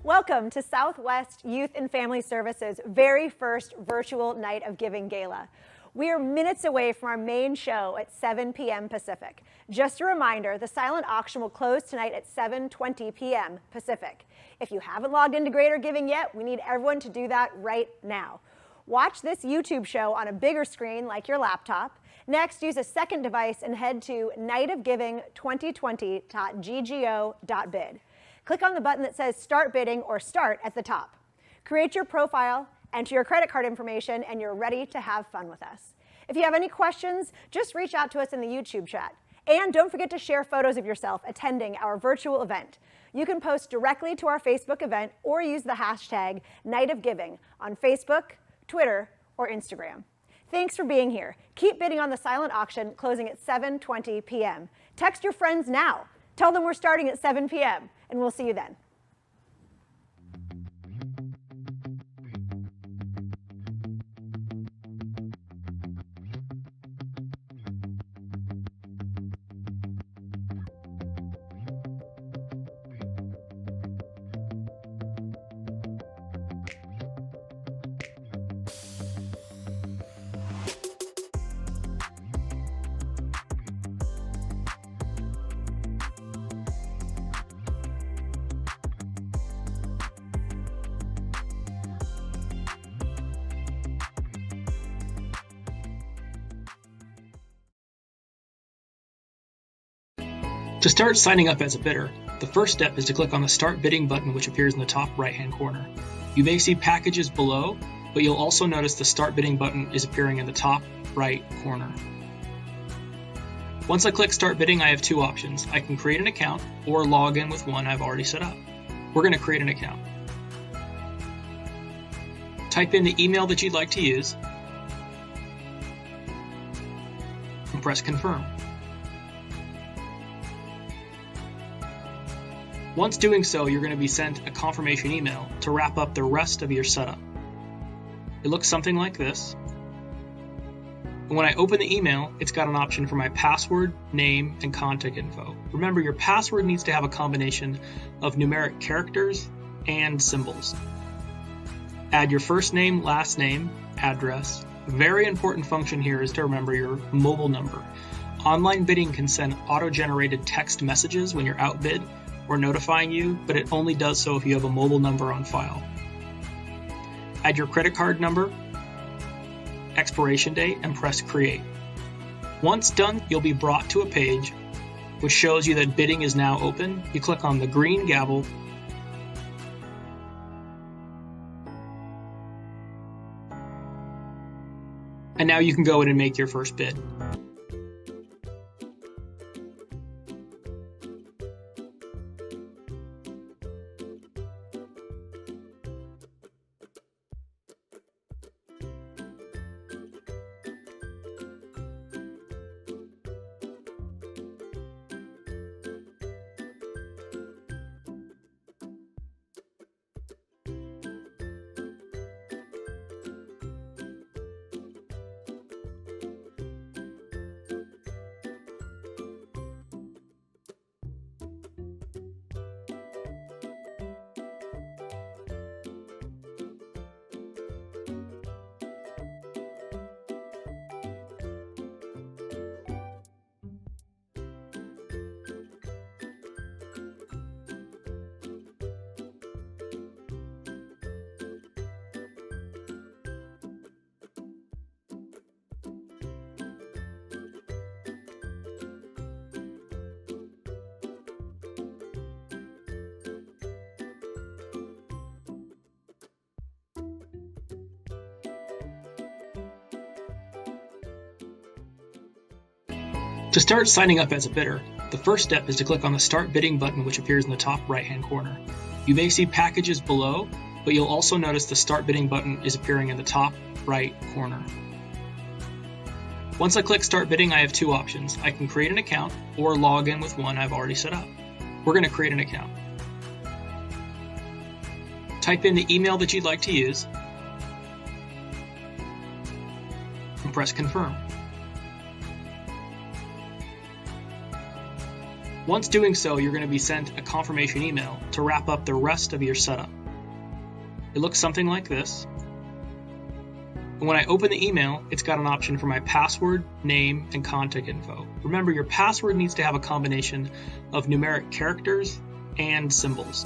Welcome to Southwest Youth and Family Services' very first virtual Night of Giving Gala. We are minutes away from our main show at 7 p.m. Pacific. Just a reminder, the silent auction will close tonight at 7:20 p.m. Pacific. If you haven't logged into Greater Giving yet, we need everyone to do that right now. Watch this YouTube show on a bigger screen like your laptop. Next, use a second device and head to nightofgiving2020.ggo.bid. Click on the button that says Start Bidding or Start at the top. Create your profile, enter your credit card information, and you're ready to have fun with us. If you have any questions, just reach out to us in the YouTube chat. And don't forget to share photos of yourself attending our virtual event. You can post directly to our Facebook event or use the hashtag Night of Giving on Facebook, Twitter, or Instagram. Thanks for being here. Keep bidding on the silent auction closing at 7:20 p.m. Text your friends now. Tell them we're starting at 7 p.m. and we'll see you then. To start signing up as a bidder, the first step is to click on the Start Bidding button which appears in the top right-hand corner. You may see packages below, but you'll also notice the Start Bidding button is appearing in the top right corner. Once I click Start Bidding, I have two options. I can create an account or log in with one I've already set up. We're going to create an account. Type in the email that you'd like to use and press Confirm. Once doing so, you're going to be sent a confirmation email to wrap up the rest of your setup. It looks something like this. And when I open the email, it's got an option for my password, name, and contact info. Remember, your password needs to have a combination of numeric characters and symbols. Add your first name, last name, address. A very important function here is to remember your mobile number. Online bidding can send auto-generated text messages when you're outbid or notifying you, but it only does so if you have a mobile number on file. Add your credit card number, expiration date, and press Create. Once done, you'll be brought to a page which shows you that bidding is now open. You click on the green gavel and now you can go in and make your first bid. To start signing up as a bidder, the first step is to click on the Start Bidding button which appears in the top right-hand corner. You may see packages below, but you'll also notice the Start Bidding button is appearing in the top right corner. Once I click Start Bidding, I have two options. I can create an account or log in with one I've already set up. We're going to create an account. Type in the email that you'd like to use and press Confirm. Once doing so, you're going to be sent a confirmation email to wrap up the rest of your setup. It looks something like this. And when I open the email, it's got an option for my password, name, and contact info. Remember, your password needs to have a combination of numeric characters and symbols.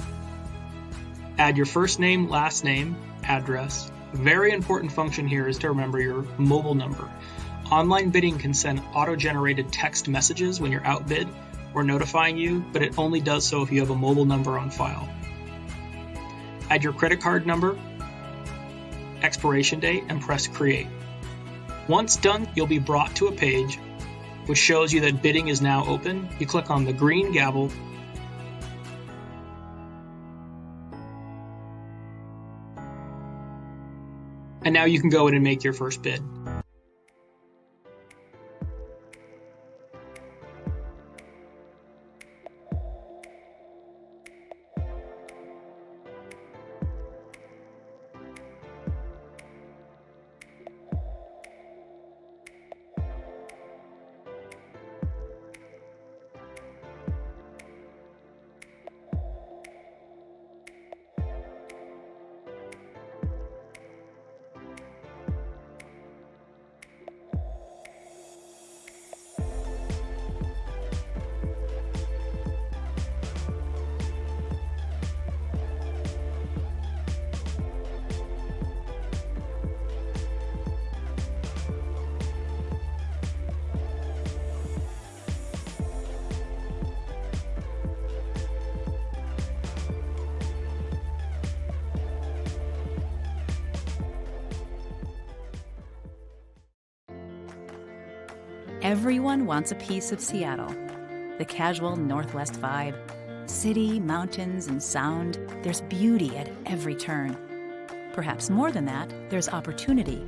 Add your first name, last name, address. A very important function here is to remember your mobile number. Online bidding can send auto-generated text messages when you're outbid or notifying you, but it only does so if you have a mobile number on file. Add your credit card number, expiration date, and press create. Once done, you'll be brought to a page which shows you that bidding is now open. You click on the green gavel and now you can go in and make your first bid. Everyone wants a piece of Seattle. The casual Northwest vibe. City, mountains, and sound. There's beauty at every turn. Perhaps more than that, there's opportunity.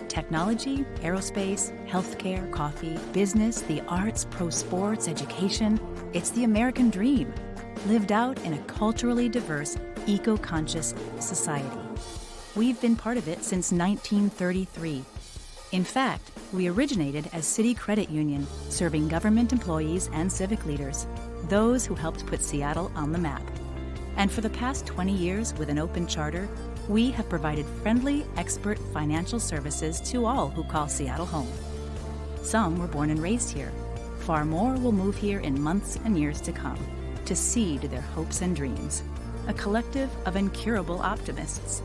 Technology, aerospace, healthcare, coffee, business, the arts, pro sports, education. It's the American dream, lived out in a culturally diverse, eco-conscious society. We've been part of it since 1933. In fact, we originated as City Credit Union, serving government employees and civic leaders, those who helped put Seattle on the map. And for the past 20 years, with an open charter, we have provided friendly, expert financial services to all who call Seattle home. Some were born and raised here. Far more will move here in months and years to come, to seed their hopes and dreams. A collective of incurable optimists.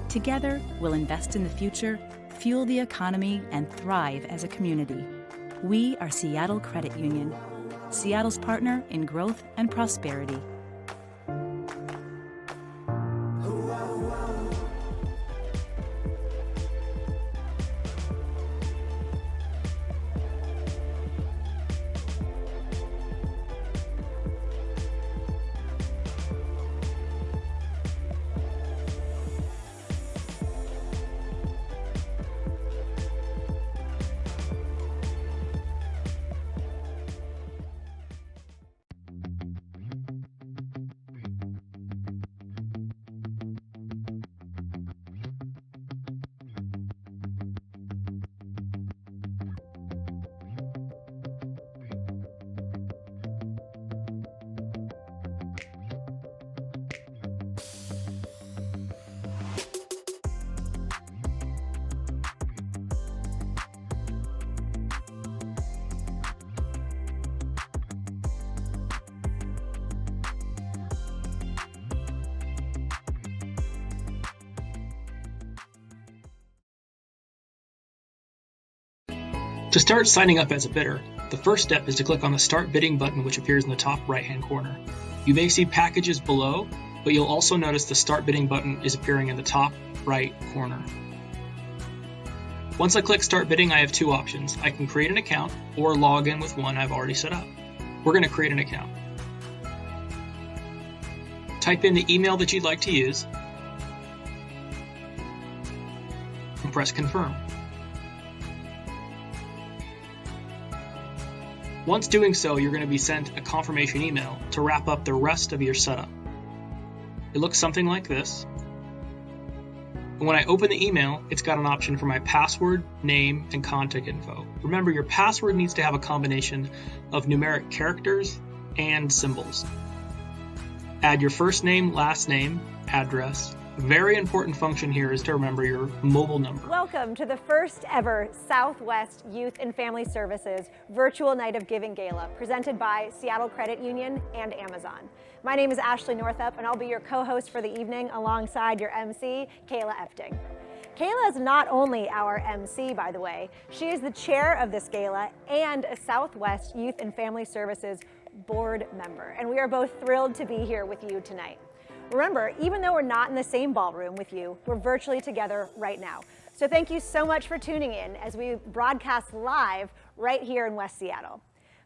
Together, we'll invest in the future, fuel the economy, and thrive as a community. We are Seattle Credit Union, Seattle's partner in growth and prosperity. To start signing up as a bidder, the first step is to click on the Start Bidding button, which appears in the top right-hand corner. You may see packages below, but you'll also notice the Start Bidding button is appearing in the top right corner. Once I click Start Bidding, I have two options. I can create an account or log in with one I've already set up. We're going to create an account. Type in the email that you'd like to use and press Confirm. Once doing so, you're going to be sent a confirmation email to wrap up the rest of your setup. It looks something like this. And when I open the email, it's got an option for my password, name, and contact info. Remember, your password needs to have a combination of numeric characters and symbols. Add your first name, last name, address. Very important function here is to remember your mobile number. Welcome to the first ever Southwest Youth and Family Services Virtual Night of Giving Gala, presented by Seattle Credit Union and Amazon. My name is Ashley Northup, and I'll be your co-host for the evening alongside your MC, Kayla Efting. Kayla is not only our MC, by the way, she is the chair of this gala and a Southwest Youth and Family Services board member, and we are both thrilled to be here with you tonight. Remember, even though we're not in the same ballroom with you, we're virtually together right now. So thank you so much for tuning in as we broadcast live right here in West Seattle.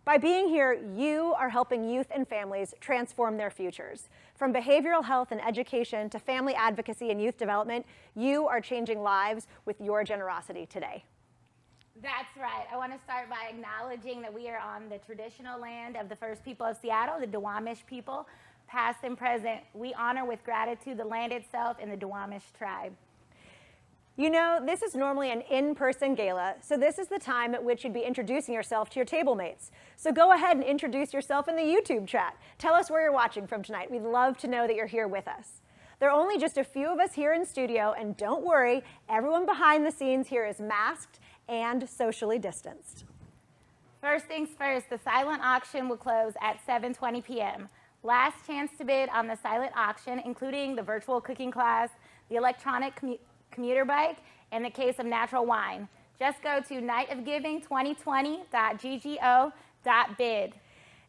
By being here, you are helping youth and families transform their futures. From behavioral health and education to family advocacy and youth development, you are changing lives with your generosity today. That's right. I want to start by acknowledging that we are on the traditional land of the first people of Seattle, the Duwamish people. Past and present, we honor with gratitude the land itself and the Duwamish tribe. You know, this is normally an in-person gala, so this is the time at which you'd be introducing yourself to your table mates. So go ahead and introduce yourself in the YouTube chat. Tell us where you're watching from tonight. We'd love to know that you're here with us. There are only just a few of us here in studio, and don't worry, everyone behind the scenes here is masked and socially distanced. First things first, the silent auction will close at 7:20 p.m. Last chance to bid on the silent auction, including the virtual cooking class, the electronic commuter bike, and the case of natural wine. Just go to nightofgiving2020.ggo.bid.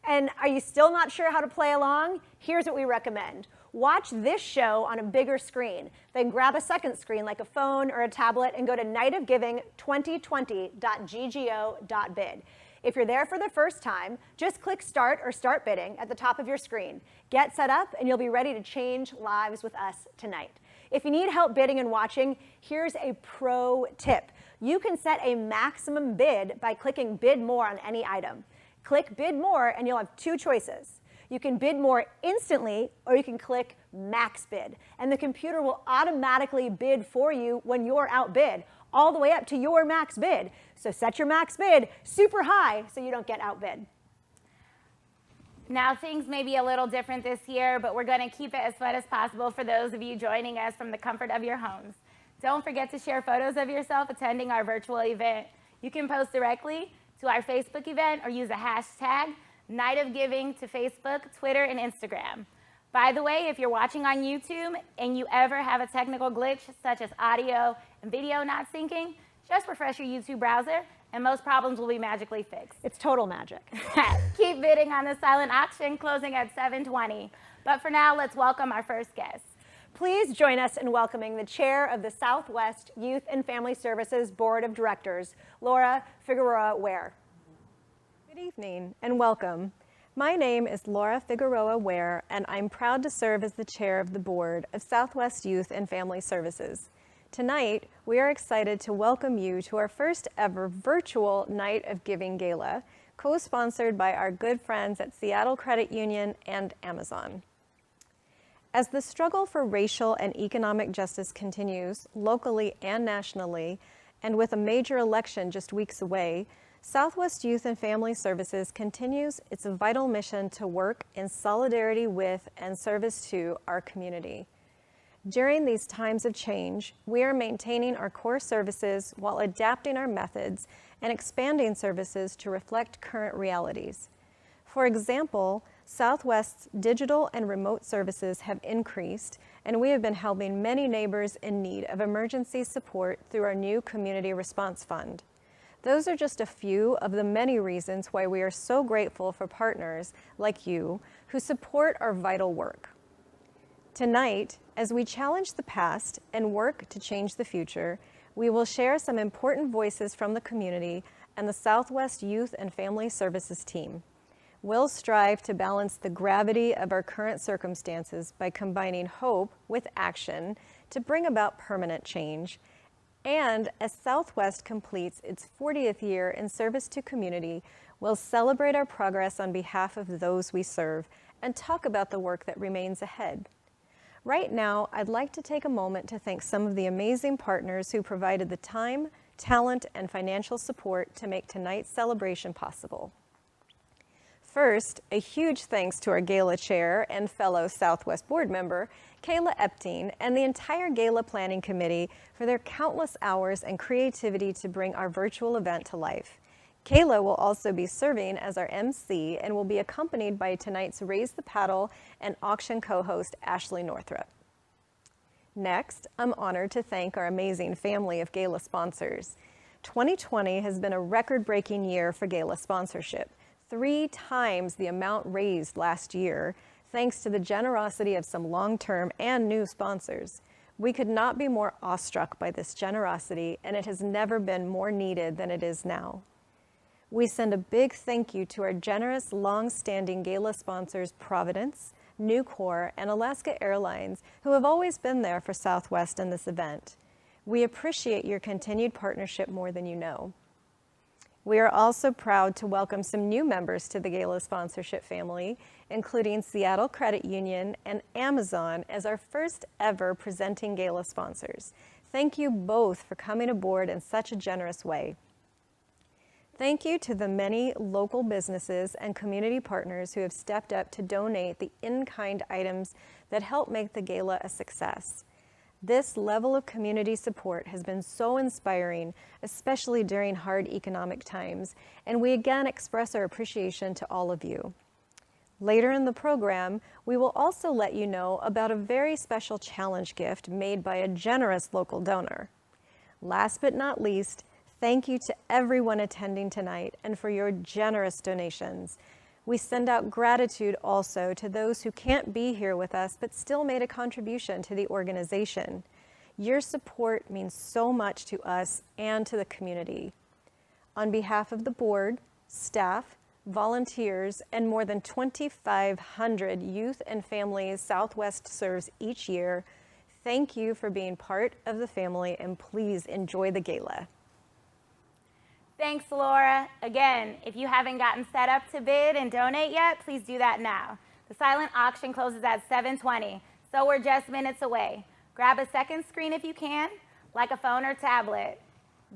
And are you still not sure how to play along? Here's what we recommend. Watch this show on a bigger screen, then grab a second screen like a phone or a tablet and go to nightofgiving2020.ggo.bid. If you're there for the first time, just click Start or Start Bidding at the top of your screen. Get set up and you'll be ready to change lives with us tonight. If you need help bidding and watching, here's a pro tip. You can set a maximum bid by clicking Bid More on any item. Click Bid More and you'll have two choices. You can bid more instantly or you can click Max Bid, and the computer will automatically bid for you when you're outbid, all the way up to your max bid. So set your max bid super high so you don't get outbid. Now things may be a little different this year, but we're going to keep it as fun as possible for those of you joining us from the comfort of your homes. Don't forget to share photos of yourself attending our virtual event. You can post directly to our Facebook event or use the hashtag Night of Giving to Facebook, Twitter, and Instagram. By the way, if you're watching on YouTube and you ever have a technical glitch such as audio and video not syncing, just refresh your YouTube browser and most problems will be magically fixed. It's total magic. Keep bidding on the silent auction closing at 7:20. But for now, let's welcome our first guest. Please join us in welcoming the chair of the Southwest Youth and Family Services Board of Directors, Laura Figueroa Ware. Good evening and welcome. My name is Laura Figueroa Ware, and I'm proud to serve as the chair of the board of Southwest Youth and Family Services. Tonight, we are excited to welcome you to our first ever virtual Night of Giving Gala, co-sponsored by our good friends at Seattle Credit Union and Amazon. As the struggle for racial and economic justice continues locally and nationally, and with a major election just weeks away, Southwest Youth and Family Services continues its vital mission to work in solidarity with and service to our community. During these times of change, we are maintaining our core services while adapting our methods and expanding services to reflect current realities. For example, Southwest's digital and remote services have increased, and we have been helping many neighbors in need of emergency support through our new Community Response Fund. Those are just a few of the many reasons why we are so grateful for partners like you who support our vital work. Tonight, as we challenge the past and work to change the future, we will share some important voices from the community and the Southwest Youth and Family Services team. We'll strive to balance the gravity of our current circumstances by combining hope with action to bring about permanent change. And as Southwest completes its 40th year in service to community, we'll celebrate our progress on behalf of those we serve and talk about the work that remains ahead. Right now, I'd like to take a moment to thank some of the amazing partners who provided the time, talent, and financial support to make tonight's celebration possible. First, a huge thanks to our Gala chair and fellow Southwest board member, Kayla Epting, and the entire Gala Planning Committee for their countless hours and creativity to bring our virtual event to life. Kayla will also be serving as our MC and will be accompanied by tonight's Raise the Paddle and auction co-host Ashley Northrup. Next, I'm honored to thank our amazing family of Gala sponsors. 2020 has been a record-breaking year for Gala sponsorship, 3 times the amount raised last year, thanks to the generosity of some long-term and new sponsors. We could not be more awestruck by this generosity, and it has never been more needed than it is now. We send a big thank you to our generous, long-standing Gala sponsors Providence, Nucor, and Alaska Airlines, who have always been there for Southwest in this event. We appreciate your continued partnership more than you know. We are also proud to welcome some new members to the Gala sponsorship family, including Seattle Credit Union and Amazon as our first ever presenting Gala sponsors. Thank you both for coming aboard in such a generous way. Thank you to the many local businesses and community partners who have stepped up to donate the in-kind items that help make the Gala a success. This level of community support has been so inspiring, especially during hard economic times, and we again express our appreciation to all of you. Later in the program, we will also let you know about a very special challenge gift made by a generous local donor. Last but not least, thank you to everyone attending tonight and for your generous donations. We send out gratitude also to those who can't be here with us but still made a contribution to the organization. Your support means so much to us and to the community. On behalf of the board, staff, volunteers, and more than 2,500 youth and families Southwest serves each year, thank you for being part of the family, and please enjoy the Gala. Thanks, Laura. Again, if you haven't gotten set up to bid and donate yet, please do that now. The silent auction closes at 7:20, so we're just minutes away. Grab a second screen if you can, like a phone or tablet.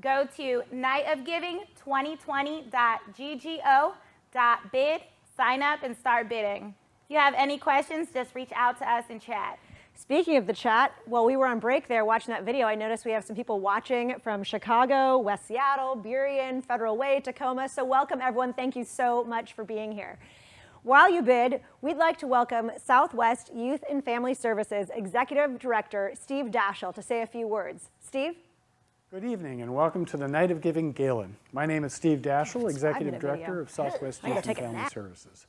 Go to nightofgiving2020.ggo.bid, sign up, and start bidding. If you have any questions, just reach out to us in chat. Speaking of the chat, while we were on break there watching that video, I noticed we have some people watching from Chicago, West Seattle, Burien, Federal Way, Tacoma. So welcome everyone. Thank you so much for being here. While you bid, we'd like to welcome Southwest Youth and Family Services Executive Director Steve Daschle to say a few words. Steve? Good evening and welcome to the Night of Giving Gala. My name is Steve Daschle, Executive Director of Southwest Youth and Family Services.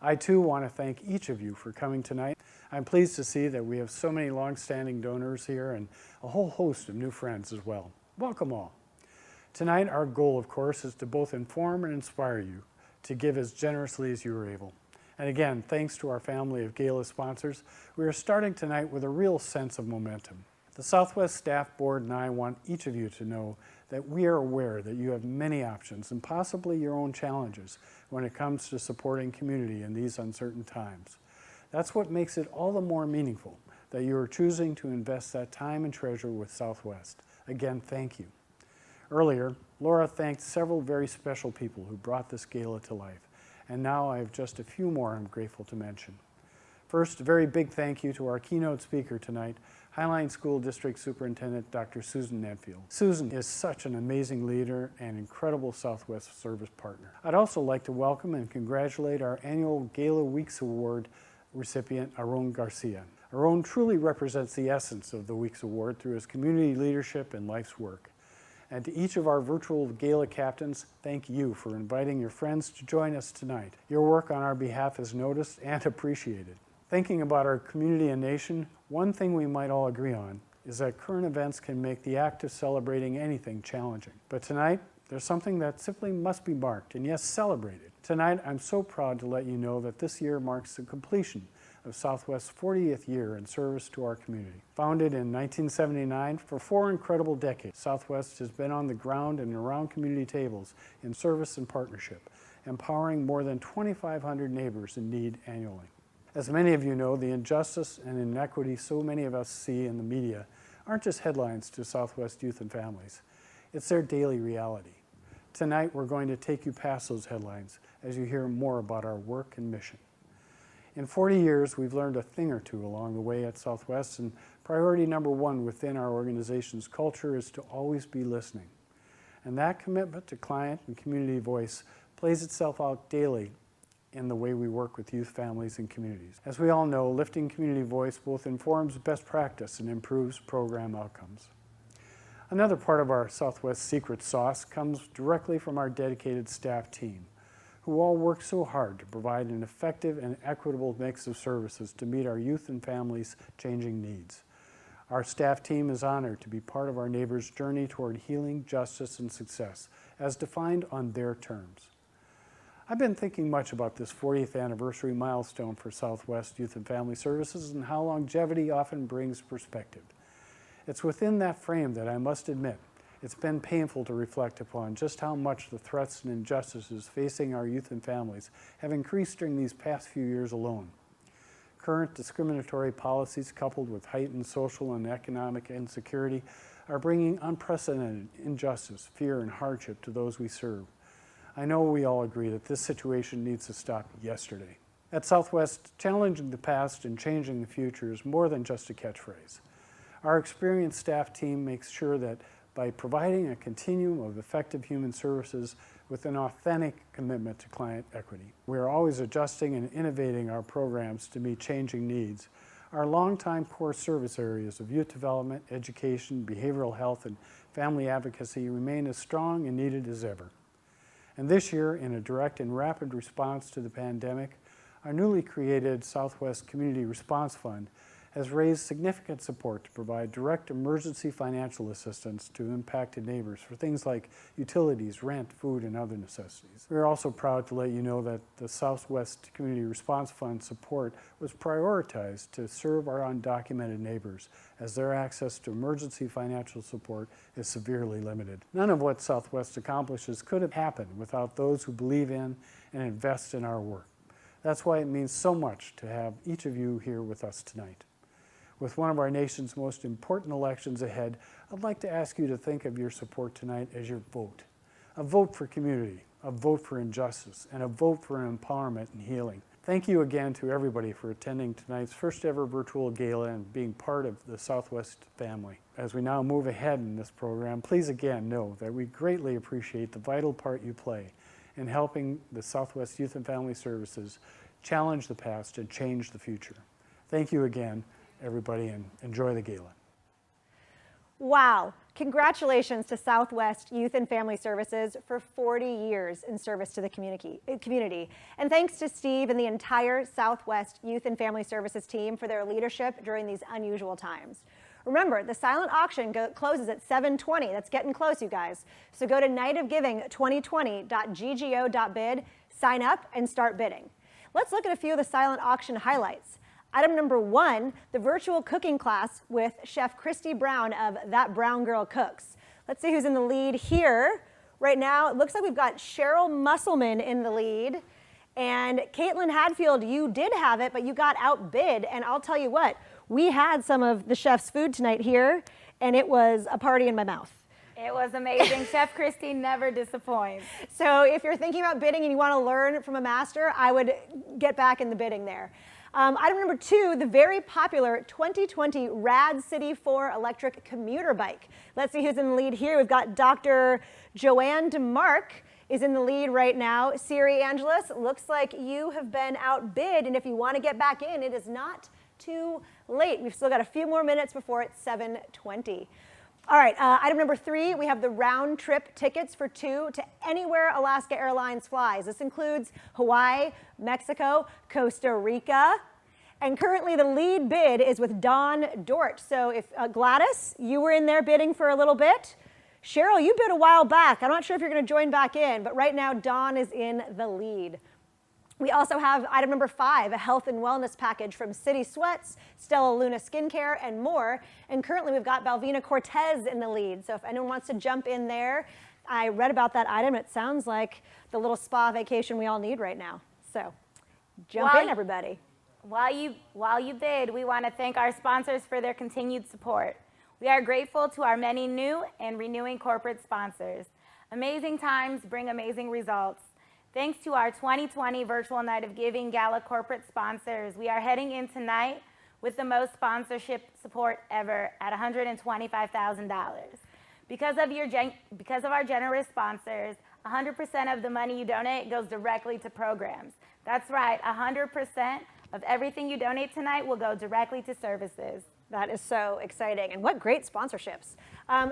I too want to thank each of you for coming tonight. I'm pleased to see that we have so many long-standing donors here and a whole host of new friends as well. Welcome all. Tonight our goal, of course, is to both inform and inspire you to give as generously as you are able. And again, thanks to our family of Gala sponsors, we are starting tonight with a real sense of momentum. The Southwest Staff Board and I want each of you to know that we are aware that you have many options and possibly your own challenges when it comes to supporting community in these uncertain times. That's what makes it all the more meaningful that you are choosing to invest that time and treasure with Southwest. Again, thank you. Earlier, Laura thanked several very special people who brought this Gala to life, and now I have just a few more I'm grateful to mention. First, a very big thank you to our keynote speaker tonight, Highline School District Superintendent Dr. Susan Nedfield. Susan is such an amazing leader and incredible Southwest service partner. I'd also like to welcome and congratulate our annual Gala Weeks Award recipient, Aaron Garcia. Aaron truly represents the essence of the Weeks Award through his community leadership and life's work. And to each of our virtual Gala captains, thank you for inviting your friends to join us tonight. Your work on our behalf is noticed and appreciated. Thinking about our community and nation, one thing we might all agree on is that current events can make the act of celebrating anything challenging. But tonight, there's something that simply must be marked and yes, celebrated. Tonight, I'm so proud to let you know that this year marks the completion of Southwest's 40th year in service to our community. Founded in 1979, for 4 incredible decades, Southwest has been on the ground and around community tables in service and partnership, empowering more than 2,500 neighbors in need annually. As many of you know, the injustice and inequity so many of us see in the media aren't just headlines to Southwest youth and families. It's their daily reality. Tonight, we're going to take you past those headlines as you hear more about our work and mission. In 40 years, we've learned a thing or two along the way at Southwest, and priority number one within our organization's culture is to always be listening. And that commitment to client and community voice plays itself out daily in the way we work with youth, families, and communities. As we all know, lifting community voice both informs best practice and improves program outcomes. Another part of our Southwest secret sauce comes directly from our dedicated staff team, who all work so hard to provide an effective and equitable mix of services to meet our youth and families' changing needs. Our staff team is honored to be part of our neighbors' journey toward healing, justice, and success, as defined on their terms. I've been thinking much about this 40th anniversary milestone for Southwest Youth and Family Services and how longevity often brings perspective. It's within that frame that I must admit it's been painful to reflect upon just how much the threats and injustices facing our youth and families have increased during these past few years alone. Current discriminatory policies coupled with heightened social and economic insecurity are bringing unprecedented injustice, fear, and hardship to those we serve. I know we all agree that this situation needs to stop yesterday. At Southwest, challenging the past and changing the future is more than just a catchphrase. Our experienced staff team makes sure that by providing a continuum of effective human services with an authentic commitment to client equity, we are always adjusting and innovating our programs to meet changing needs. Our longtime core service areas of youth development, education, behavioral health, and family advocacy remain as strong and needed as ever. And this year, in a direct and rapid response to the pandemic, our newly created Southwest Community Response Fund has raised significant support to provide direct emergency financial assistance to impacted neighbors for things like utilities, rent, food, and other necessities. We are also proud to let you know that the Southwest Community Response Fund support was prioritized to serve our undocumented neighbors, as their access to emergency financial support is severely limited. None of what Southwest accomplishes could have happened without those who believe in and invest in our work. That's why it means so much to have each of you here with us tonight. With one of our nation's most important elections ahead, I'd like to ask you to think of your support tonight as your vote. A vote for community, a vote for injustice, and a vote for empowerment and healing. Thank you again to everybody for attending tonight's first ever virtual gala and being part of the Southwest family. As we now move ahead in this program, please again know that we greatly appreciate the vital part you play in helping the Southwest Youth and Family Services challenge the past and change the future. Thank you again, everybody, and enjoy the gala. Wow. Congratulations to Southwest Youth and Family Services for 40 years in service to the community. And thanks to Steve and the entire Southwest Youth and Family Services team for their leadership during these unusual times. Remember, the silent auction closes at 7:20. That's getting close, you guys. So go to nightofgiving2020.ggo.bid, sign up, and start bidding. Let's look at a few of the silent auction highlights. Item number 1, the virtual cooking class with Chef Christy Brown of That Brown Girl Cooks. Let's see who's in the lead here. Right now, it looks like we've got Cheryl Musselman in the lead. And Caitlin Hadfield, you did have it, but you got outbid. And I'll tell you what, we had some of the chef's food tonight here, and it was a party in my mouth. It was amazing. Chef Christy never disappoints. So if you're thinking about bidding and you want to learn from a master, I would get back in the bidding there. Item number 2, the very popular 2020 Rad City 4 electric commuter bike. Let's see who's in the lead here. We've got Dr. Joanne DeMarc is in the lead right now. Siri Angeles, looks like you have been outbid, and if you want to get back in, it is not too late. We've still got a few more minutes before it's 7:20. All right, item number 3, we have the round trip tickets for 2 to anywhere Alaska Airlines flies. This includes Hawaii, Mexico, Costa Rica, and currently the lead bid is with Dawn Dort. So if Gladys, you were in there bidding for a little bit. Cheryl, you bid a while back. I'm not sure if you're going to join back in, but right now Dawn is in the lead. We also have item number 5, a health and wellness package from City Sweats, Stella Luna Skincare, and more. And currently we've got Balvina Cortez in the lead. So if anyone wants to jump in there, I read about that item. It sounds like the little spa vacation we all need right now. So jump in, everybody. While you bid, we want to thank our sponsors for their continued support. We are grateful to our many new and renewing corporate sponsors. Amazing times bring amazing results. Thanks to our 2020 Virtual Night of Giving Gala corporate sponsors, we are heading in tonight with the most sponsorship support ever at $125,000. Because of our generous sponsors, 100% of the money you donate goes directly to programs. That's right, 100% of everything you donate tonight will go directly to services. That is so exciting, and what great sponsorships.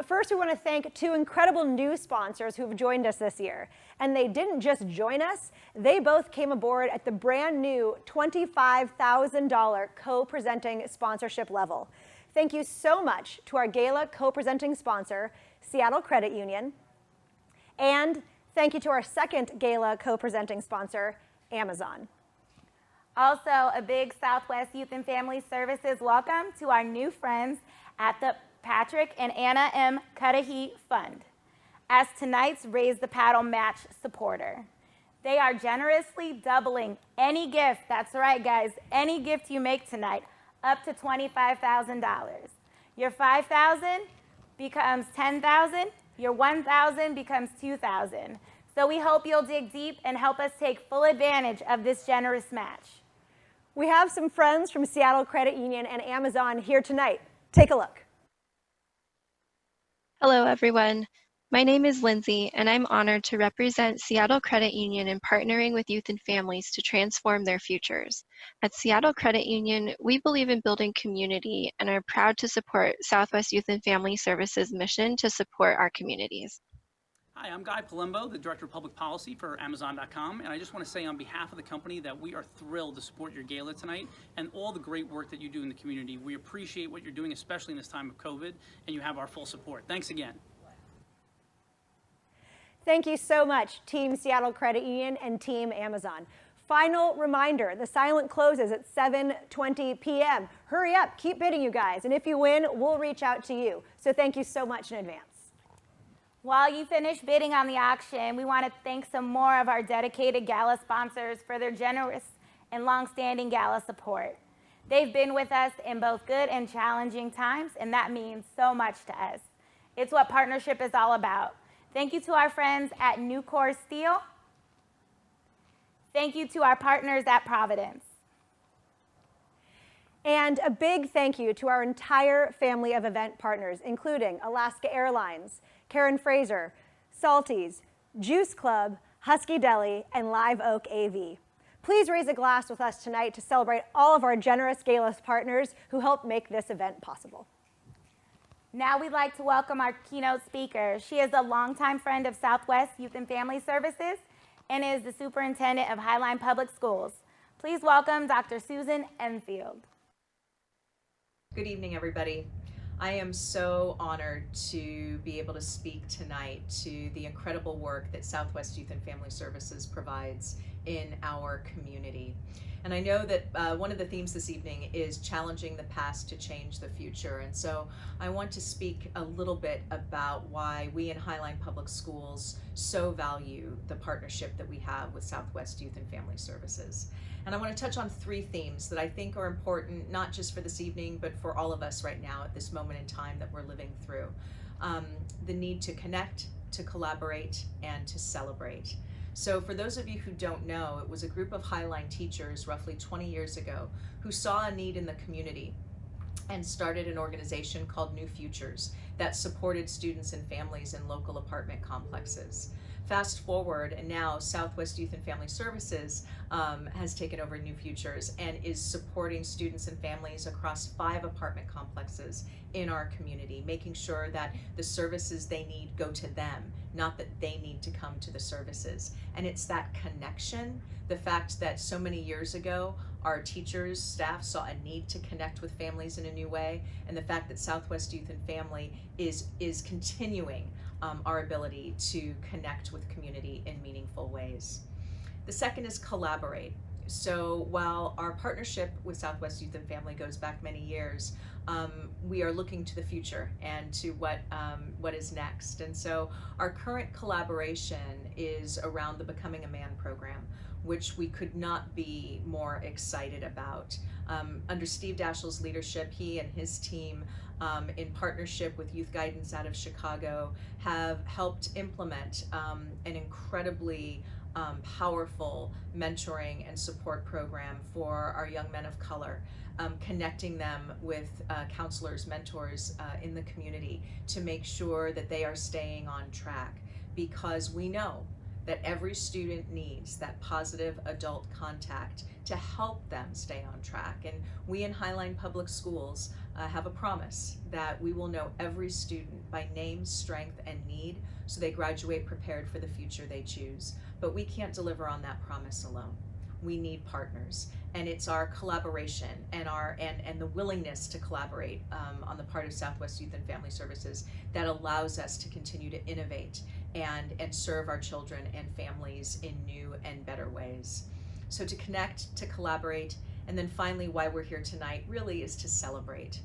First, we want to thank two incredible new sponsors who've joined us this year. And they didn't just join us, they both came aboard at the brand new $25,000 co-presenting sponsorship level. Thank you so much to our Gala co-presenting sponsor, Seattle Credit Union. And thank you to our second Gala co-presenting sponsor, Amazon. Also, a big Southwest Youth and Family Services welcome to our new friends at the Patrick and Anna M. Cudahy Fund as tonight's Raise the Paddle match supporter. They are generously doubling any gift, that's right guys, any gift you make tonight, up to $25,000. Your $5,000 becomes $10,000, your $1,000 becomes $2,000. So we hope you'll dig deep and help us take full advantage of this generous match. We have some friends from Seattle Credit Union and Amazon here tonight. Take a look. Hello, everyone. My name is Lindsay, and I'm honored to represent Seattle Credit Union in partnering with youth and families to transform their futures. At Seattle Credit Union, we believe in building community and are proud to support Southwest Youth and Family Services' mission to support our communities. Hi, I'm Guy Palumbo, the Director of Public Policy for Amazon.com, and I just want to say on behalf of the company that we are thrilled to support your gala tonight and all the great work that you do in the community. We appreciate what you're doing, especially in this time of COVID, and you have our full support. Thanks again. Thank you so much, Team Seattle Credit Union and Team Amazon. Final reminder, the silent closes at 7:20 p.m. Hurry up, keep bidding, you guys, and if you win, we'll reach out to you. So thank you so much in advance. While you finish bidding on the auction, we want to thank some more of our dedicated Gala sponsors for their generous and long-standing Gala support. They've been with us in both good and challenging times, and that means so much to us. It's what partnership is all about. Thank you to our friends at Nucor Steel. Thank you to our partners at Providence. And a big thank you to our entire family of event partners, including Alaska Airlines, Karen Fraser, Salties, Juice Club, Husky Deli, and Live Oak AV. Please raise a glass with us tonight to celebrate all of our generous Gala partners who helped make this event possible. Now we'd like to welcome our keynote speaker. She is a longtime friend of Southwest Youth and Family Services and is the superintendent of Highline Public Schools. Please welcome Dr. Susan Enfield. Good evening, everybody. I am so honored to be able to speak tonight to the incredible work that Southwest Youth and Family Services provides in our community. And I know that one of the themes this evening is challenging the past to change the future. And so I want to speak a little bit about why we in Highline Public Schools so value the partnership that we have with Southwest Youth and Family Services. And I want to touch on three themes that I think are important, not just for this evening, but for all of us right now at this moment in time that we're living through. The need to connect, to collaborate, and to celebrate. So for those of you who don't know, it was a group of Highline teachers roughly 20 years ago who saw a need in the community and started an organization called New Futures that supported students and families in local apartment complexes. Fast forward, and now Southwest Youth and Family Services has taken over New Futures and is supporting students and families across 5 apartment complexes in our community, making sure that the services they need go to them, not that they need to come to the services. And it's that connection, the fact that so many years ago, our teachers, staff saw a need to connect with families in a new way, and the fact that Southwest Youth and Family is continuing our ability to connect with community in meaningful ways. The second is collaborate. So while our partnership with Southwest Youth and Family goes back many years, we are looking to the future and to what is next. And so our current collaboration is around the Becoming a Man program, which we could not be more excited about. Under Steve Daschle's leadership, he and his team, in partnership with Youth Guidance out of Chicago, have helped implement an incredibly powerful mentoring and support program for our young men of color, connecting them with counselors, mentors in the community to make sure that they are staying on track, because we know that every student needs that positive adult contact to help them stay on track. And we in Highline Public Schools have a promise that we will know every student by name, strength, and need, so they graduate prepared for the future they choose. But we can't deliver on that promise alone. We need partners, and it's our collaboration and the willingness to collaborate on the part of Southwest Youth and Family Services that allows us to continue to innovate and serve our children and families in new and better ways. So to connect, to collaborate, and then finally why we're here tonight really is to celebrate.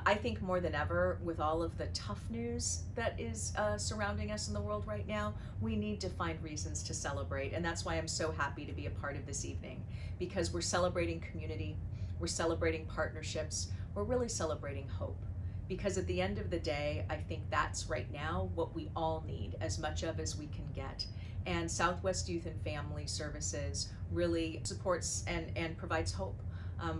I think more than ever, with all of the tough news that is surrounding us in the world right now, we need to find reasons to celebrate. And that's why I'm so happy to be a part of this evening, because we're celebrating community, we're celebrating partnerships, we're really celebrating hope. Because at the end of the day, I think that's right now what we all need as much of as we can get. And Southwest Youth and Family Services really supports and provides hope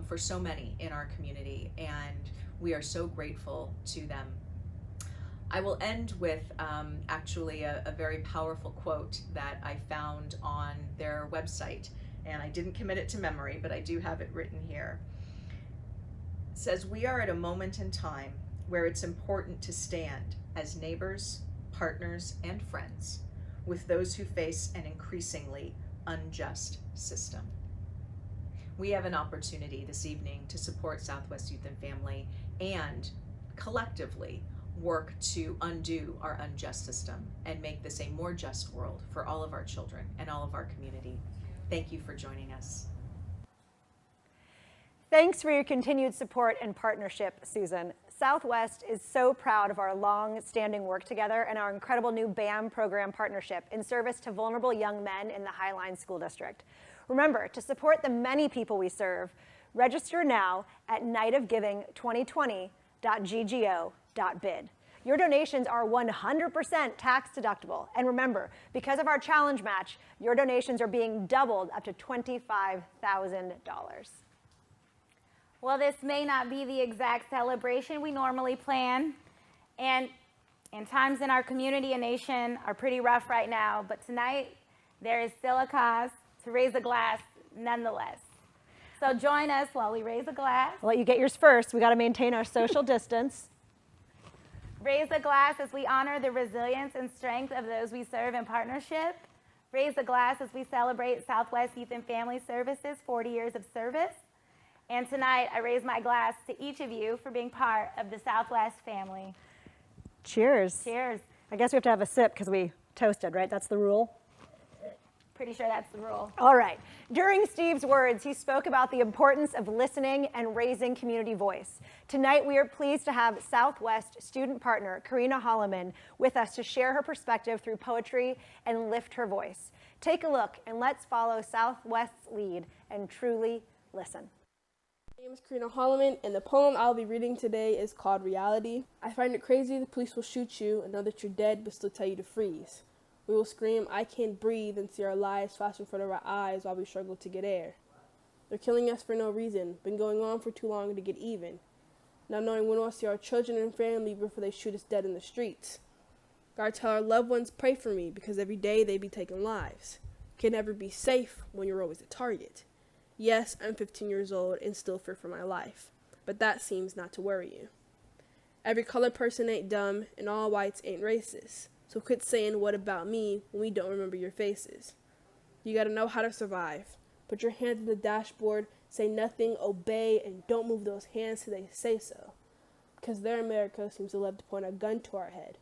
for so many in our community, and we are so grateful to them. I will end with actually a very powerful quote that I found on their website, and I didn't commit it to memory, but I do have it written here. It says, "We are at a moment in time where it's important to stand as neighbors, partners, and friends with those who face an increasingly unjust system." We have an opportunity this evening to support Southwest Youth and Family and collectively work to undo our unjust system and make this a more just world for all of our children and all of our community. Thank you for joining us. Thanks for your continued support and partnership, Susan. Southwest is so proud of our long-standing work together and our incredible new BAM program partnership in service to vulnerable young men in the Highline School District. Remember, to support the many people we serve, register now at nightofgiving2020.ggo.bid. Your donations are 100% tax deductible. And remember, because of our challenge match, your donations are being doubled up to $25,000. Well, this may not be the exact celebration we normally plan, and times in our community and nation are pretty rough right now, but tonight there is still a cause to raise a glass nonetheless. So join us while we raise a glass. I'll let you get yours first. We got to maintain our social distance. Raise a glass as we honor the resilience and strength of those we serve in partnership. Raise a glass as we celebrate Southwest Youth and Family Services' 40 years of service. And tonight, I raise my glass to each of you for being part of the Southwest family. Cheers. Cheers. I guess we have to have a sip because we toasted, right? That's the rule? Pretty sure that's the rule. All right. During Steve's words, he spoke about the importance of listening and raising community voice. Tonight, we are pleased to have Southwest student partner Karina Holloman with us to share her perspective through poetry and lift her voice. Take a look and let's follow Southwest's lead and truly listen. My name is Karina Holloman, and the poem I'll be reading today is called Reality. I find it crazy the police will shoot you and know that you're dead but still tell you to freeze. We will scream, I can't breathe, and see our lives flash in front of our eyes while we struggle to get air. They're killing us for no reason, been going on for too long to get even. Not knowing when we'll see our children and family before they shoot us dead in the streets. Gotta tell our loved ones, pray for me, because every day they be taking lives. Can never be safe when you're always a target. Yes, I'm 15 years old and still fear for my life, but that seems not to worry you. Every colored person ain't dumb, and all whites ain't racist, so quit saying what about me when we don't remember your faces. You gotta know how to survive. Put your hands on the dashboard, say nothing, obey, and don't move those hands till they say so, because their America seems to love to point a gun to our head.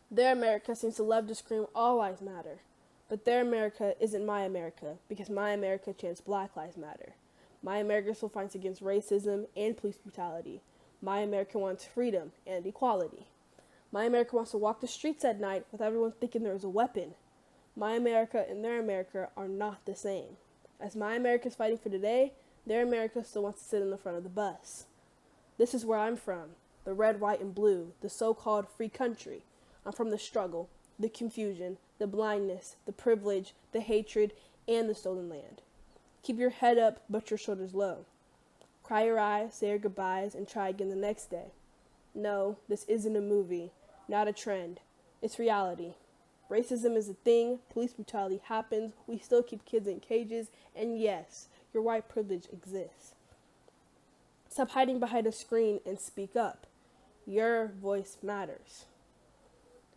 Their America seems to love to scream all lives matter, But their America isn't my America, because my America chants Black Lives Matter. My America still fights against racism and police brutality. My America wants freedom and equality. My America wants to walk the streets at night with everyone thinking there is a weapon. My America and their America are not the same. As my America is fighting for today, their America still wants to sit in the front of the bus. This is where I'm from, the red, white, and blue, the so-called free country. I'm from the struggle, the confusion, the blindness, the privilege, the hatred, and the stolen land. Keep your head up, but your shoulders low. Cry your eyes, say your goodbyes, and try again the next day. No, this isn't a movie, not a trend. It's reality. Racism is a thing, police brutality happens, we still keep kids in cages, and yes, your white privilege exists. Stop hiding behind a screen and speak up. Your voice matters.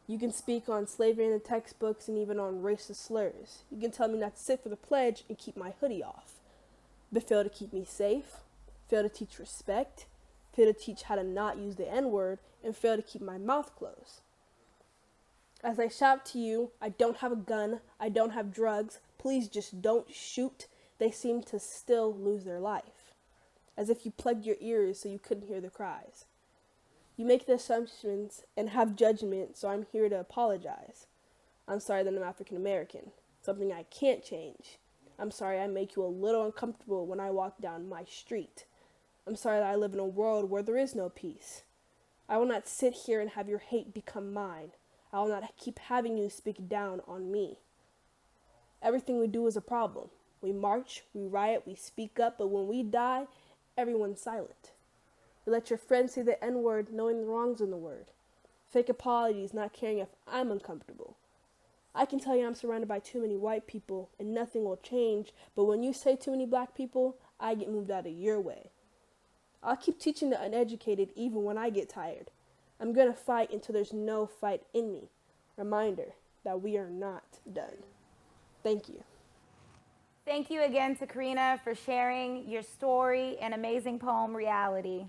You can speak on slavery in the textbooks and even on racist slurs. You can tell me not to sit for the pledge and keep my hoodie off, but fail to keep me safe, fail to teach respect, fail to teach how to not use the N-word, and fail to keep my mouth closed. As I shout to you, I don't have a gun, I don't have drugs, please just don't shoot, they seem to still lose their life, as if you plugged your ears so you couldn't hear the cries. You make the assumptions and have judgment, so I'm here to apologize. I'm sorry that I'm African American, something I can't change. I'm sorry I make you a little uncomfortable when I walk down my street. I'm sorry that I live in a world where there is no peace. I will not sit here and have your hate become mine. I will not keep having you speak down on me. Everything we do is a problem. We march, we riot, we speak up, but when we die, everyone's silent. You let your friends say the N-word knowing the wrongs in the word. Fake apologies, not caring if I'm uncomfortable. I can tell you I'm surrounded by too many white people and nothing will change, but when you say too many black people, I get moved out of your way. I'll keep teaching the uneducated even when I get tired. I'm going to fight until there's no fight in me. Reminder that we are not done. Thank you. Thank you again to Karina for sharing your story and amazing poem, Reality.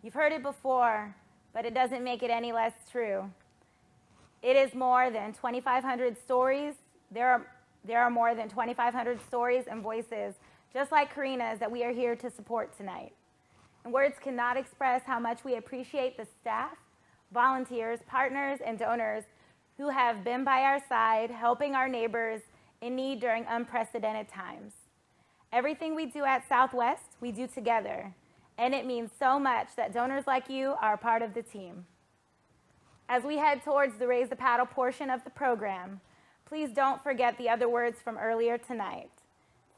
You've heard it before, but it doesn't make it any less true. It is more than 2,500 stories. There are more than 2,500 stories and voices, just like Karina's, that we are here to support tonight. And words cannot express how much we appreciate the staff, volunteers, partners, and donors who have been by our side, helping our neighbors in need during unprecedented times. Everything we do at Southwest, we do together, and it means so much that donors like you are a part of the team. As we head towards the Raise the Paddle portion of the program, please don't forget the other words from earlier tonight.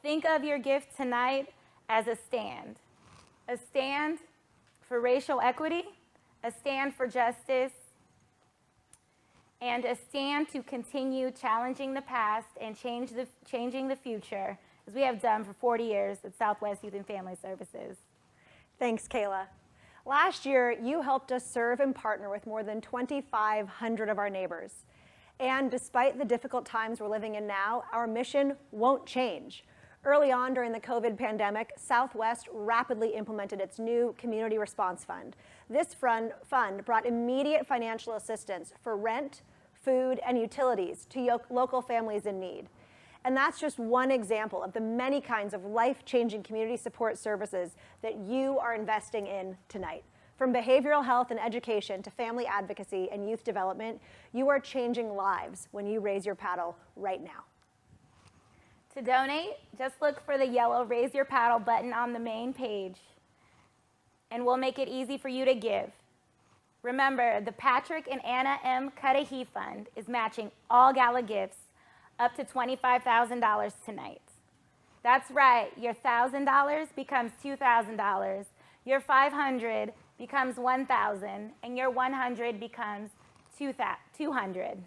Think of your gift tonight as a stand for racial equity, a stand for justice, and a stand to continue challenging the past and changing the future, as we have done for 40 years at Southwest Youth and Family Services. Thanks, Kayla. Last year, you helped us serve and partner with more than 2,500 of our neighbors. And despite the difficult times we're living in now, our mission won't change. Early on during the COVID pandemic, Southwest rapidly implemented its new Community Response Fund. This fund brought immediate financial assistance for rent, food, and utilities to local families in need. And that's just one example of the many kinds of life-changing community support services that you are investing in tonight. From behavioral health and education to family advocacy and youth development, you are changing lives when you raise your paddle right now. To donate, just look for the yellow Raise Your Paddle button on the main page, and we'll make it easy for you to give. Remember, the Patrick and Anna M. Cudahy Fund is matching all Gala gifts up to $25,000 tonight. That's right, your $1,000 becomes $2,000, your $500 becomes $1,000, and your $100 becomes $200.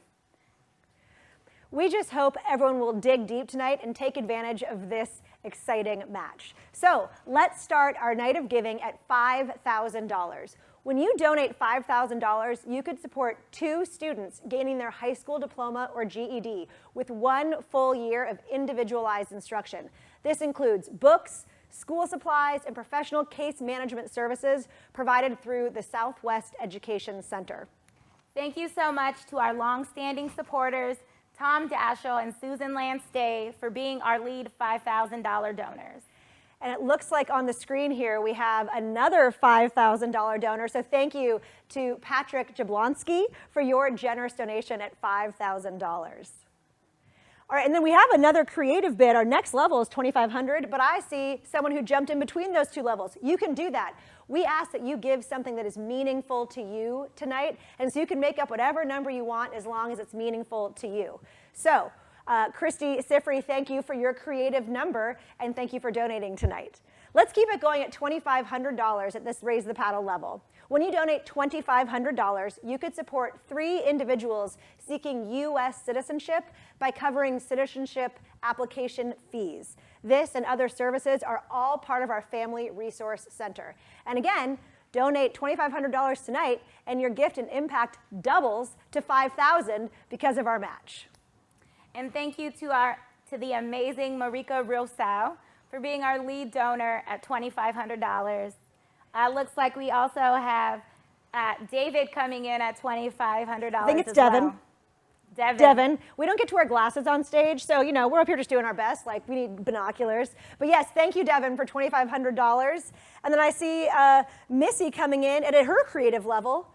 We just hope everyone will dig deep tonight and take advantage of this exciting match. So let's start our night of giving at $5,000. When you donate $5,000, you could support 2 students gaining their high school diploma or GED with 1 full year of individualized instruction. This includes books, school supplies, and professional case management services provided through the Southwest Education Center. Thank you so much to our longstanding supporters, Tom Daschle, and Susan Lance Day for being our lead $5,000 donors. And it looks like on the screen here we have another $5,000 donor. So thank you to Patrick Jablonski for your generous donation at $5,000. All right, and then we have another creative bid. Our next level is $2,500, but I see someone who jumped in between those two levels. You can do that. We ask that you give something that is meaningful to you tonight, and so you can make up whatever number you want as long as it's meaningful to you. So, Christy Sifri, thank you for your creative number, and thank you for donating tonight. Let's keep it going at $2,500 at this Raise the Paddle level. When you donate $2,500, you could support 3 individuals seeking U.S. citizenship by covering citizenship application fees. This and other services are all part of our Family Resource Center. And again, donate $2,500 tonight, and your gift and impact doubles to $5,000 because of our match. And thank you to the amazing Marika Rosau for being our lead donor at $2,500. Looks like we also have David coming in at $2,500. I think it's Devin. Well. Devin. We don't get to wear glasses on stage, so we're up here just doing our best. Like, we need binoculars. But yes, thank you, Devin, for $2,500. And then I see Missy coming in at her creative level.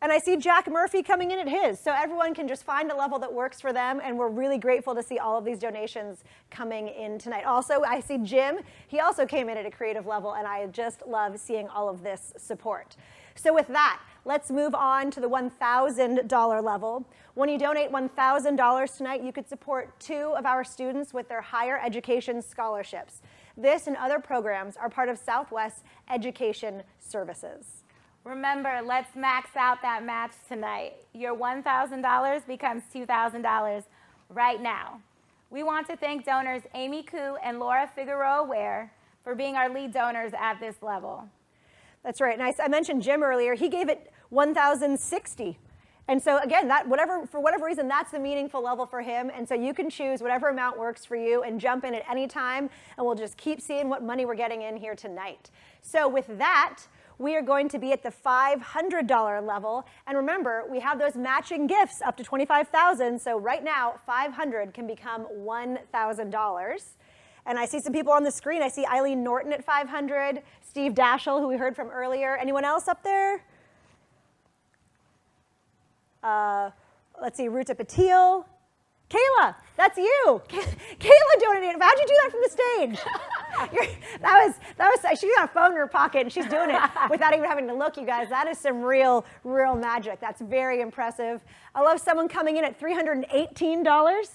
And I see Jack Murphy coming in at his. So everyone can just find a level that works for them, and we're really grateful to see all of these donations coming in tonight. Also, I see Jim. He also came in at a creative level, and I just love seeing all of this support. So with that, let's move on to the $1,000 level. When you donate $1,000 tonight, you could support 2 of our students with their higher education scholarships. This and other programs are part of Southwest Education Services. Remember, let's max out that match tonight. Your $1,000 becomes $2,000 right now. We want to thank donors Amy Koo and Laura Figueroa Ware for being our lead donors at this level. That's right. And I mentioned Jim earlier. He gave it $1,060. And so again, for whatever reason, that's the meaningful level for him. And so you can choose whatever amount works for you and jump in at any time, and we'll just keep seeing what money we're getting in here tonight. So with that, we are going to be at the $500 level. And remember, we have those matching gifts up to $25,000. So right now, $500 can become $1,000. And I see some people on the screen. I see Eileen Norton at $500, Steve Daschle, who we heard from earlier. Anyone else up there? Let's see, Ruta Patil. Kayla, that's you. Kayla donated. How'd you do that from the stage? She's got a phone in her pocket and she's doing it without even having to look, you guys. That is some real magic. That's very impressive. I love someone coming in at $318.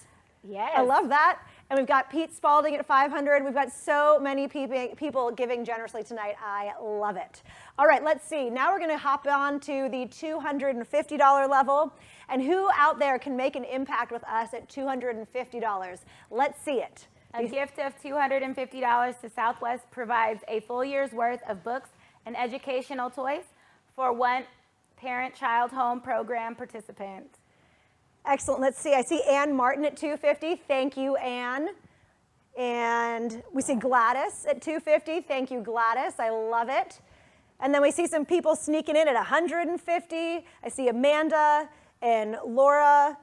Yes. I love that. And we've got Pete Spalding at $500. We've got so many people giving generously tonight. I love it. All right, let's see. Now we're going to hop on to the $250 level. And who out there can make an impact with us at $250? Let's see it. A gift of $250 to Southwest provides a full year's worth of books and educational toys for one parent-child home program participant. Excellent. Let's see. I see Ann Martin at $250. Thank you, Ann. And we see Gladys at $250. Thank you, Gladys. I love it. And then we see some people sneaking in at $150. I see Amanda and Laura,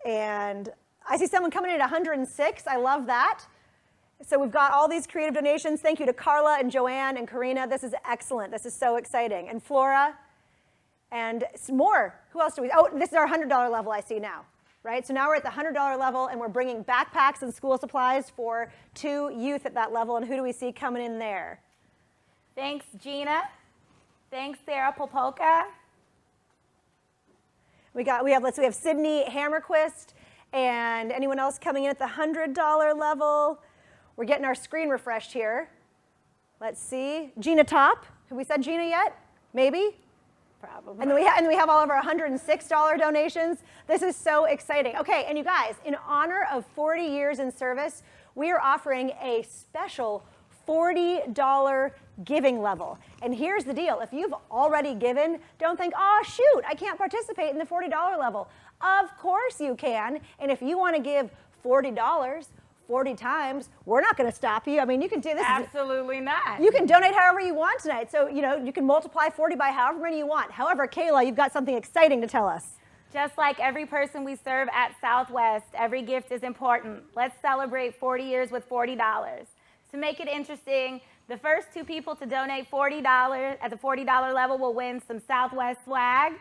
and I see someone coming in at $106. I love that. So we've got all these creative donations. Thank you to Carla and Joanne and Karina. This is excellent. This is so exciting. And Flora. And more. Who else do we? Oh, this is our $100 level I see now, right? So now we're at the $100 level, and we're bringing backpacks and school supplies for 2 youth at that level. And who do we see coming in there? Thanks, Gina. Thanks, Sarah Popolka. We have Sydney Hammerquist, and anyone else coming in at the $100 level? We're getting our screen refreshed here. Let's see. Gina Top. Have we said Gina yet? Maybe. Probably. And then we have all of our $106 donations. This is so exciting. Okay, and you guys, in honor of 40 years in service, we are offering a special $40 giving level. And here's the deal. If you've already given, don't think, oh, shoot, I can't participate in the $40 level. Of course you can. And if you want to give $40, 40 times, we're not going to stop you. I mean, you can do this. Absolutely not. You can donate however you want tonight. So, you can multiply 40 by however many you want. However, Kayla, you've got something exciting to tell us. Just like every person we serve at Southwest, every gift is important. Let's celebrate 40 years with $40. To make it interesting, the first 2 people to donate $40 at the $40 level will win some Southwest swag.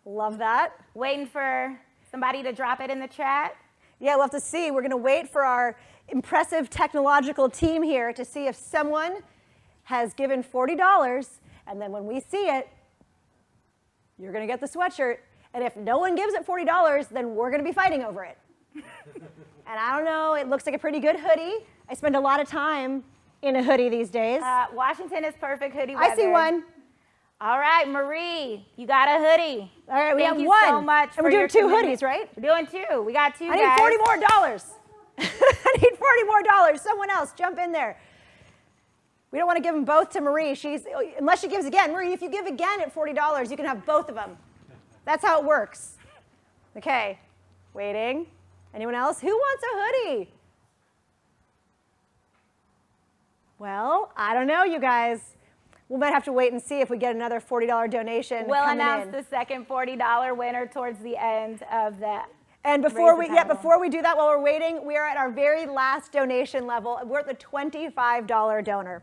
Love that. Waiting for somebody to drop it in the chat. Yeah, we'll have to see. We're going to wait for our impressive technological team here to see if someone has given $40, and then when we see it, you're going to get the sweatshirt. And if no one gives it $40, then we're going to be fighting over it. And I don't know, it looks like a pretty good hoodie. I spend a lot of time in a hoodie these days. Washington is perfect hoodie weather. I see one. All right, Marie, you got a hoodie. All right, we Thank have you one. so much and for we're doing your 2 commitment. hoodies, right? We're doing 2. We got 2, I guys. need $40 more. I need $40 more. Someone else, jump in there. We don't want to give them both to Marie. Unless she gives again. Marie, if you give again at $40, you can have both of them. That's how it works. Okay, waiting. Anyone else? Who wants a hoodie? Well, I don't know, you guys. We might have to wait and see if we get another $40 donation. We'll coming announce in. the second $40 winner towards the end of that. And before we do that, while we're waiting, we are at our very last donation level. We're at the $25 donor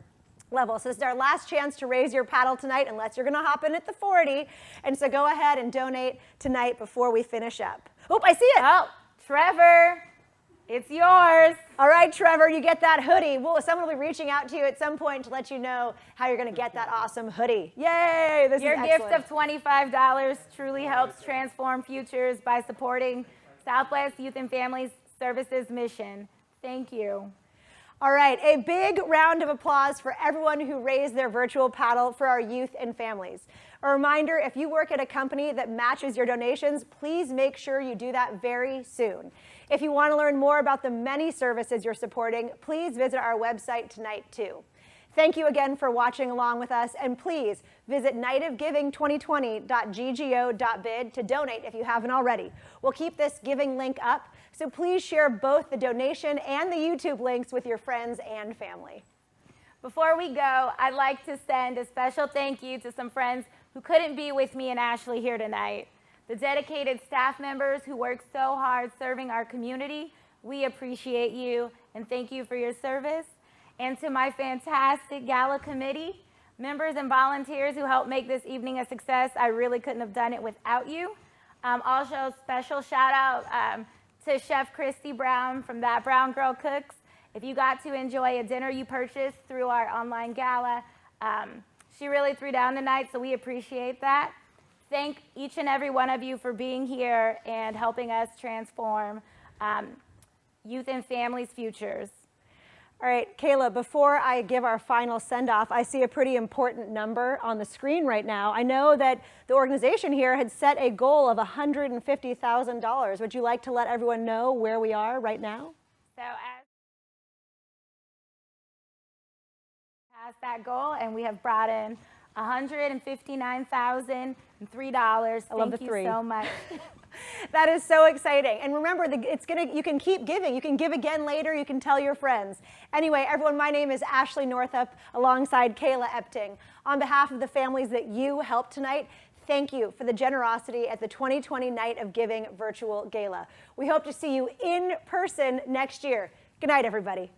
level. So this is our last chance to raise your paddle tonight, unless you're going to hop in at the 40. And so go ahead and donate tonight before we finish up. Oh, I see it. Oh, Trevor, it's yours. All right, Trevor, you get that hoodie. Someone will be reaching out to you at some point to let you know how you're going to get that awesome hoodie. Yay! Your gift of $25 truly helps transform futures by supporting Southwest Youth and Family Services mission. Thank you. All right, a big round of applause for everyone who raised their virtual paddle for our youth and families. A reminder, if you work at a company that matches your donations, please make sure you do that very soon. If you want to learn more about the many services you're supporting, please visit our website tonight too. Thank you again for watching along with us, and please visit nightofgiving2020.ggo.bid to donate if you haven't already. We'll keep this giving link up, so please share both the donation and the YouTube links with your friends and family. Before we go, I'd like to send a special thank you to some friends who couldn't be with me and Ashley here tonight. The dedicated staff members who work so hard serving our community, we appreciate you and thank you for your service. And to my fantastic Gala committee, members and volunteers who helped make this evening a success, I really couldn't have done it without you. Also, special shout out to Chef Christy Brown from That Brown Girl Cooks. If you got to enjoy a dinner you purchased through our online gala, she really threw down tonight, so we appreciate that. Thank each and every one of you for being here and helping us transform youth and families' futures. All right, Kayla, before I give our final send-off, I see a pretty important number on the screen right now. I know that the organization here had set a goal of $150,000. Would you like to let everyone know where we are right now? So as past that goal, and we have brought in $159,003. I love the three. three. Thank you so much. That is so exciting. And remember, you can keep giving. You can give again later. You can tell your friends. Anyway, everyone, my name is Ashley Northup alongside Kayla Epting. On behalf of the families that you helped tonight, thank you for the generosity at the 2020 Night of Giving Virtual Gala. We hope to see you in person next year. Good night, everybody.